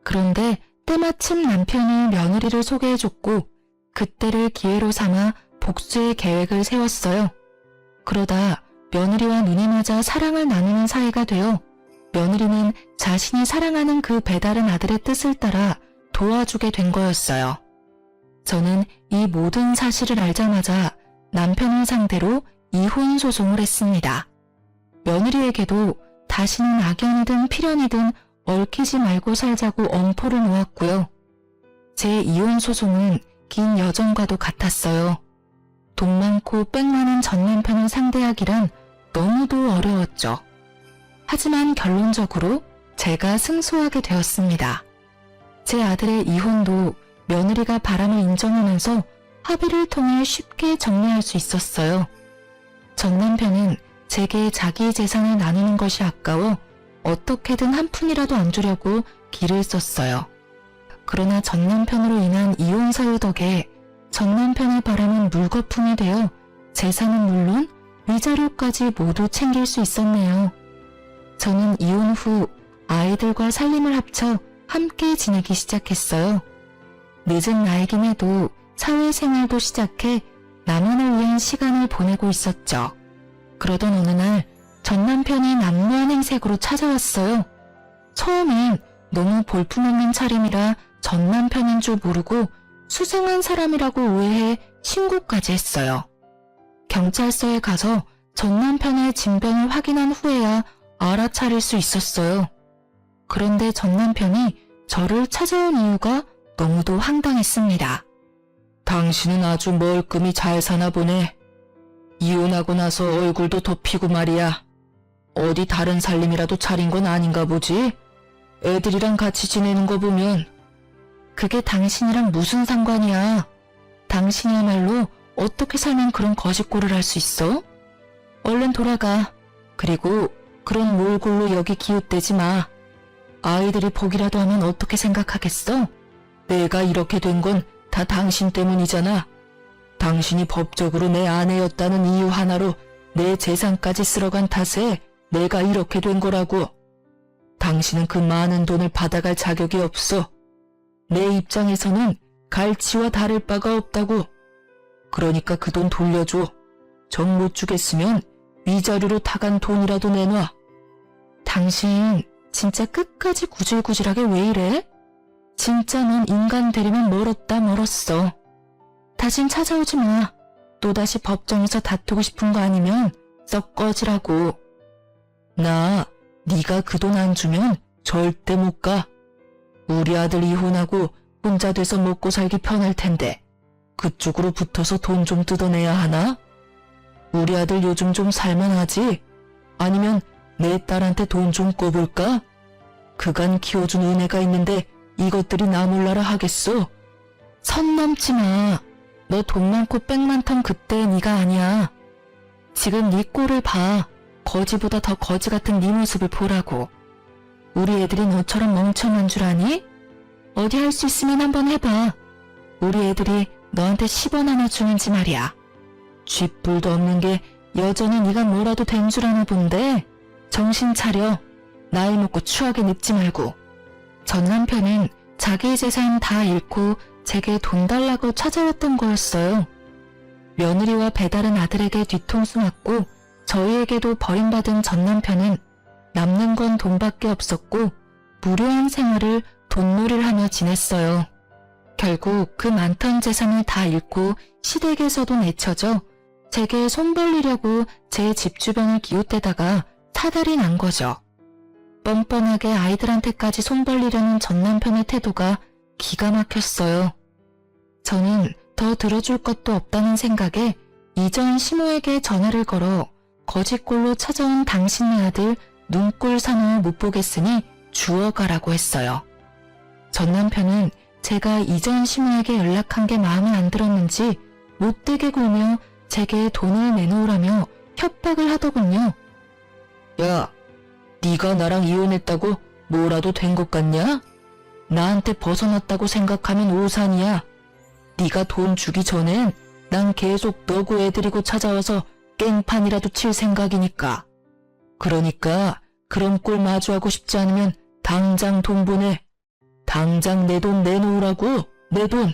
그런데 때마침 남편이 며느리를 소개해줬고 그때를 기회로 삼아 복수의 계획을 세웠어요. 그러다 며느리와 눈이 맞아 사랑을 나누는 사이가 되어 며느리는 자신이 사랑하는 그 배다른 아들의 뜻을 따라 도와주게 된 거였어요. 저는 이 모든 사실을 알자마자 남편을 상대로 이혼 소송을 했습니다. 며느리에게도 다시는 악연이든 필연이든 얽히지 말고 살자고 엄포를 놓았고요. 제 이혼 소송은 긴 여정과도 같았어요. 돈 많고 빽 많은 전 남편을 상대하기란 너무도 어려웠죠. 하지만 결론적으로 제가 승소하게 되었습니다. 제 아들의 이혼도 며느리가 바람을 인정하면서 합의를 통해 쉽게 정리할 수 있었어요. 전 남편은 제게 자기 재산을 나누는 것이 아까워 어떻게든 한 푼이라도 안 주려고 기를 썼어요. 그러나 전 남편으로 인한 이혼 사유 덕에 전 남편의 바람은 물거품이 되어 재산은 물론 위자료까지 모두 챙길 수 있었네요. 저는 이혼 후 아이들과 살림을 합쳐 함께 지내기 시작했어요. 늦은 나이긴 해도 사회생활도 시작해 나만을 위한 시간을 보내고 있었죠. 그러던 어느 날 전 남편이 난무한 행색으로 찾아왔어요. 처음엔 너무 볼품없는 차림이라 전 남편인 줄 모르고 수상한 사람이라고 오해해 신고까지 했어요. 경찰서에 가서 전 남편의 진변을 확인한 후에야 알아차릴 수 있었어요. 그런데 전 남편이 저를 찾아온 이유가 너무도 황당했습니다. 당신은 아주 멀끔히 잘 사나 보네. 이혼하고 나서 얼굴도 덮이고 말이야. 어디 다른 살림이라도 차린 건 아닌가 보지? 애들이랑 같이 지내는 거 보면. 그게 당신이랑 무슨 상관이야. 당신이야말로 어떻게 살면 그런 거짓골을 할 수 있어? 얼른 돌아가. 그리고 그런 몰골로 여기 기웃대지 마. 아이들이 보기라도 하면 어떻게 생각하겠어? 내가 이렇게 된 건 다 당신 때문이잖아. 당신이 법적으로 내 아내였다는 이유 하나로 내 재산까지 쓸어간 탓에 내가 이렇게 된 거라고. 당신은 그 많은 돈을 받아갈 자격이 없어. 내 입장에서는 갈치와 다를 바가 없다고. 그러니까 그 돈 돌려줘. 정 못 주겠으면 위자료로 타간 돈이라도 내놔. 당신 진짜 끝까지 구질구질하게 왜 이래? 진짜 넌 인간 되려면 멀었다 멀었어. 다신 찾아오지 마. 또다시 법정에서 다투고 싶은 거 아니면 썩 꺼지라고. 나 네가 그 돈 안 주면 절대 못 가. 우리 아들 이혼하고 혼자 돼서 먹고 살기 편할 텐데 그쪽으로 붙어서 돈 좀 뜯어내야 하나? 우리 아들 요즘 좀 살만하지? 아니면 내 딸한테 돈 좀 꿔볼까? 그간 키워준 은혜가 있는데 이것들이 나 몰라라 하겠어? 선 넘지 마. 너 돈 많고 빽 많던 그때 네가 아니야. 지금 네 꼴을 봐. 거지보다 더 거지 같은 네 모습을 보라고. 우리 애들이 너처럼 멍청한 줄 아니? 어디 할 수 있으면 한번 해봐. 우리 애들이 너한테 10원 하나 주는지 말이야. 쥐뿔도 없는 게 여전히 네가 뭐라도 된 줄 아나 본데. 정신 차려. 나이 먹고 추하게 늙지 말고. 전 남편은 자기 재산 다 잃고 제게 돈 달라고 찾아왔던 거였어요. 며느리와 배다른 아들에게 뒤통수 맞고 저희에게도 버림받은 전 남편은 남는 건 돈밖에 없었고 무료한 생활을 돈놀이를 하며 지냈어요. 결국 그 많던 재산을 다 잃고 시댁에서도 내쳐져 제게 손 벌리려고 제 집 주변을 기웃대다가 사달이 난 거죠. 뻔뻔하게 아이들한테까지 손 벌리려는 전 남편의 태도가 기가 막혔어요. 저는 더 들어줄 것도 없다는 생각에 이전 시모에게 전화를 걸어 거짓골로 찾아온 당신네 아들 눈꼴 산후 못 보겠으니 주워가라고 했어요. 전 남편은 제가 이전 시모에게 연락한 게 마음에 안 들었는지 못되게 굴며 제게 돈을 내놓으라며 협박을 하더군요. 야, 네가 나랑 이혼했다고 뭐라도 된 것 같냐? 나한테 벗어났다고 생각하면 오산이야. 네가 돈 주기 전엔 난 계속 너고 애들이고 찾아와서 깽판이라도 칠 생각이니까. 그러니까 그런 꼴 마주하고 싶지 않으면 당장 돈 보내. 당장 내 돈 내놓으라고, 내 돈.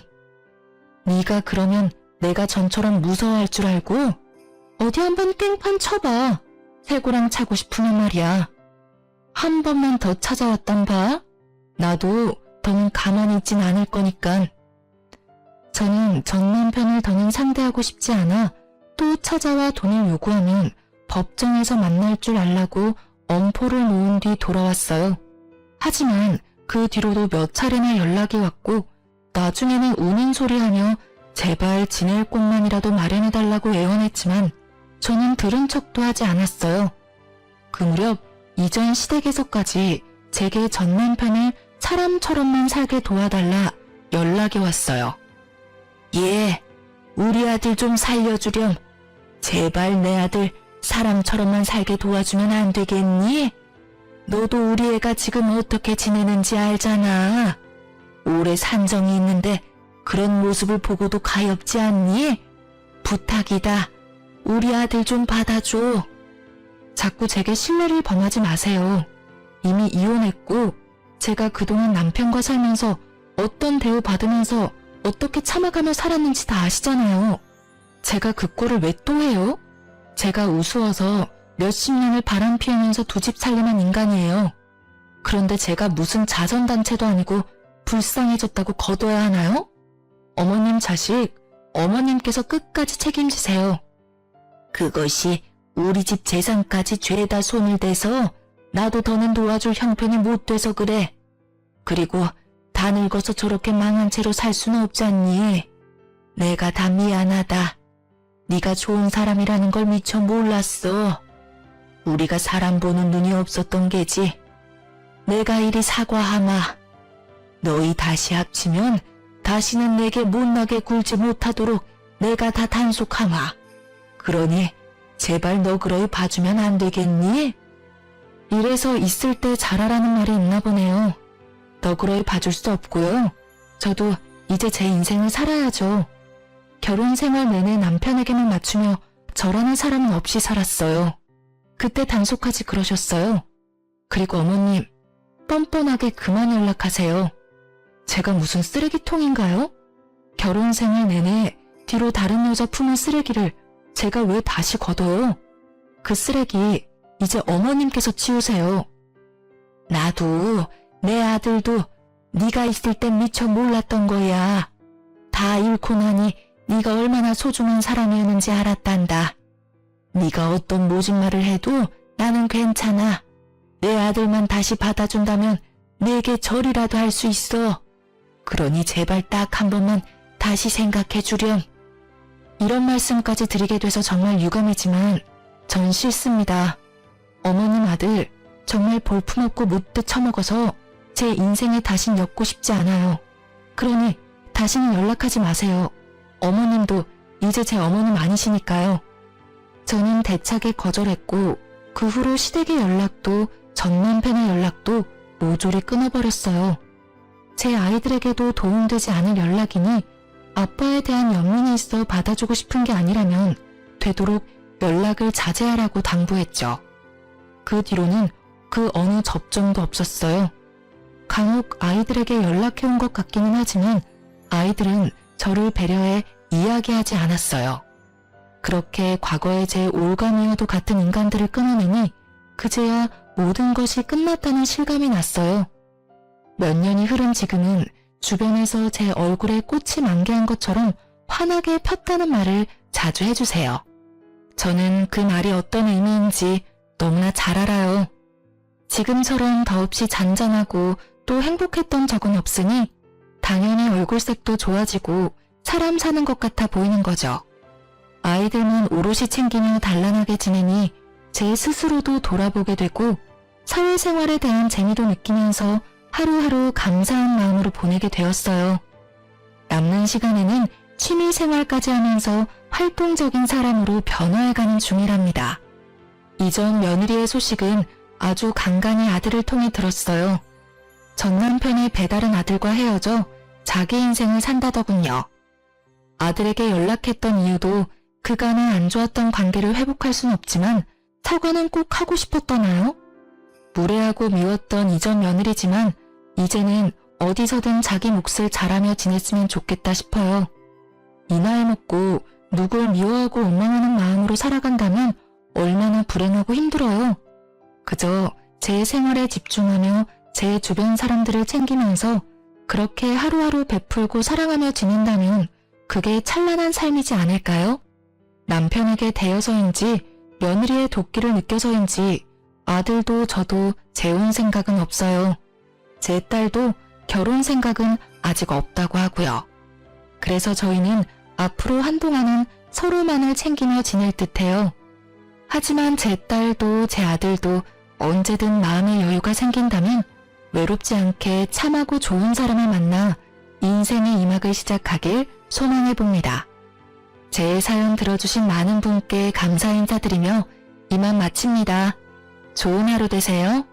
네가 그러면 내가 전처럼 무서워할 줄 알고? 어디 한번 깽판 쳐봐. 새고랑 차고 싶으면 말이야. 한 번만 더 찾아왔단 봐. 나도 더는 가만히 있진 않을 거니깐. 저는 전 남편을 더는 상대하고 싶지 않아 또 찾아와 돈을 요구하면 법정에서 만날 줄 알라고 엄포를 놓은 뒤 돌아왔어요. 하지만 그 뒤로도 몇 차례나 연락이 왔고 나중에는 우는 소리하며 제발 지낼 곳만이라도 마련해달라고 애원했지만 저는 들은 척도 하지 않았어요. 그 무렵 이전 시댁에서까지 제게 전 남편을 사람처럼만 살게 도와달라 연락이 왔어요. 예, 우리 아들 좀 살려주렴. 제발 내 아들 사람처럼만 살게 도와주면 안 되겠니? 너도 우리 애가 지금 어떻게 지내는지 알잖아. 오래 산정이 있는데 그런 모습을 보고도 가엾지 않니? 부탁이다. 우리 아들 좀 받아줘. 자꾸 제게 신뢰를 범하지 마세요. 이미 이혼했고 제가 그동안 남편과 살면서 어떤 대우 받으면서 어떻게 참아가며 살았는지 다 아시잖아요. 제가 그 꼴을 왜 또 해요? 제가 우스워서 몇십 년을 바람 피우면서 두 집 살림한 인간이에요. 그런데 제가 무슨 자선단체도 아니고 불쌍해졌다고 거둬야 하나요? 어머님 자식, 어머님께서 끝까지 책임지세요. 그것이 우리 집 재산까지 죄다 손을 대서 나도 더는 도와줄 형편이 못 돼서 그래. 그리고 다 늙어서 저렇게 망한 채로 살 수는 없지 않니? 내가 다 미안하다. 네가 좋은 사람이라는 걸 미처 몰랐어. 우리가 사람 보는 눈이 없었던 게지. 내가 이리 사과하마. 너희 다시 합치면 다시는 내게 못나게 굴지 못하도록 내가 다 단속하마. 그러니 제발 너 그러이 봐주면 안 되겠니? 이래서 있을 때 잘하라는 말이 있나 보네요. 너그러이 봐줄 수 없고요. 저도 이제 제 인생을 살아야죠. 결혼 생활 내내 남편에게만 맞추며 저라는 사람은 없이 살았어요. 그때 단속하지 그러셨어요. 그리고 어머님, 뻔뻔하게 그만 연락하세요. 제가 무슨 쓰레기통인가요? 결혼 생활 내내 뒤로 다른 여자 품은 쓰레기를 제가 왜 다시 걷어요? 그 쓰레기 이제 어머님께서 치우세요. 나도 내 아들도 네가 있을 땐 미처 몰랐던 거야. 다 잃고 나니 네가 얼마나 소중한 사람이었는지 알았단다. 네가 어떤 모진 말을 해도 나는 괜찮아. 내 아들만 다시 받아준다면 내게 절이라도 할 수 있어. 그러니 제발 딱 한 번만 다시 생각해 주렴. 이런 말씀까지 드리게 돼서 정말 유감이지만 전 싫습니다. 어머님 아들, 정말 볼품없고 못돼 처먹어서 제 인생에 다신 엮고 싶지 않아요. 그러니 다시는 연락하지 마세요. 어머님도 이제 제 어머님 아니시니까요. 저는 대차게 거절했고 그 후로 시댁의 연락도 전 남편의 연락도 모조리 끊어버렸어요. 제 아이들에게도 도움되지 않을 연락이니 아빠에 대한 연민이 있어 받아주고 싶은 게 아니라면 되도록 연락을 자제하라고 당부했죠. 그 뒤로는 그 어느 접점도 없었어요. 간혹 아이들에게 연락해온 것 같기는 하지만 아이들은 저를 배려해 이야기하지 않았어요. 그렇게 과거의 제 올가미와도 같은 인간들을 끊어내니 그제야 모든 것이 끝났다는 실감이 났어요. 몇 년이 흐른 지금은 주변에서 제 얼굴에 꽃이 만개한 것처럼 환하게 폈다는 말을 자주 해주세요. 저는 그 말이 어떤 의미인지 너무나 잘 알아요. 지금처럼 더없이 잔잔하고 또 행복했던 적은 없으니 당연히 얼굴색도 좋아지고 사람 사는 것 같아 보이는 거죠. 아이들만 오롯이 챙기며 단란하게 지내니 제 스스로도 돌아보게 되고 사회생활에 대한 재미도 느끼면서 하루하루 감사한 마음으로 보내게 되었어요. 남는 시간에는 취미생활까지 하면서 활동적인 사람으로 변화해가는 중이랍니다. 이전 며느리의 소식은 아주 간간히 아들을 통해 들었어요. 전 남편의 배다른 아들과 헤어져 자기 인생을 산다더군요. 아들에게 연락했던 이유도 그간의 안 좋았던 관계를 회복할 순 없지만 사과는 꼭 하고 싶었더나요? 무례하고 미웠던 이전 며느리지만 이제는 어디서든 자기 몫을 잘하며 지냈으면 좋겠다 싶어요. 이 나이 먹고 누굴 미워하고 원망하는 마음으로 살아간다면 얼마나 불행하고 힘들어요. 그저 제 생활에 집중하며 제 주변 사람들을 챙기면서 그렇게 하루하루 베풀고 사랑하며 지낸다면 그게 찬란한 삶이지 않을까요? 남편에게 대여서인지 며느리의 도끼를 느껴서인지 아들도 저도 재혼 생각은 없어요. 제 딸도 결혼 생각은 아직 없다고 하고요. 그래서 저희는 앞으로 한동안은 서로만을 챙기며 지낼 듯해요. 하지만 제 딸도 제 아들도 언제든 마음의 여유가 생긴다면 외롭지 않게 참하고 좋은 사람을 만나 인생의 이막을 시작하길 소망해봅니다. 제 사연 들어주신 많은 분께 감사 인사드리며 이만 마칩니다. 좋은 하루 되세요.